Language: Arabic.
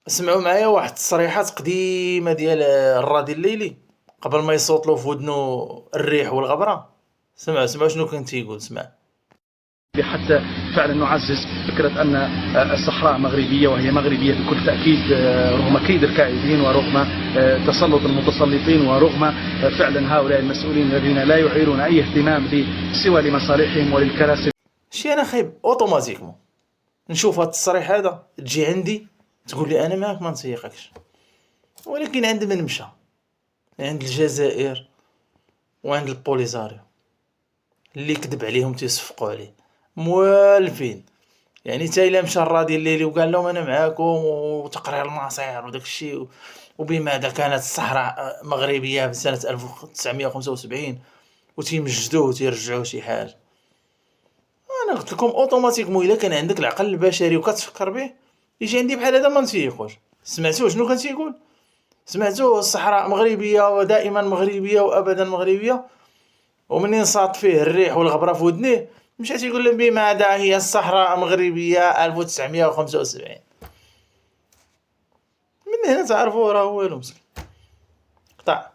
سمعوا معايا واحد التصريحات قديمة ديال الرادي الليلي قبل ما يصوت له في ودنو الريح والغبرة. سمعوا شنو كان تيقول. سمع. حتى فعلا نعزز فكرة أن الصحراء مغربية، وهي مغربية بكل تأكيد، رغم كيد الكائدين ورغم تسلط المتسلطين ورغم فعلا هؤلاء المسؤولين الذين لا يعيرون أي اهتمام سوى لمصالحهم وللكراسي. شي انا خايب اوتوماتيكمون نشوف هاد التصريح هذا تجي عندي تقول لي انا معاك ما نسيقكش، ولكن عند من مشى؟ عند الجزائر وعند البوليزاريو اللي كذب عليهم تيصفقوا عليه موالفين. يعني تا الا مشى الرادي الليلي وقال لهم انا معاكم وتقرير المصير وداك الشيء وبماذا كانت الصحراء مغربيه في سنه 1975 وتيمجدوه وتيرجعوه شي حاجه. انا قلت لكم اوتوماتيكمون الا كان عندك العقل البشري وكتفكر به يجي عندي بحال هذا ما نسيقوش. سمعتوا شنو كان تيقول؟ سمعتوا الصحراء مغربيه ودائما مغربيه وابدا مغربيه، ومنين صاد فيه الريح والغبره في ودنيه مشى تيقول لهم بماذا هي الصحراء مغربيه 1975. من هنا تعرفوا راه والو مسكين قطع.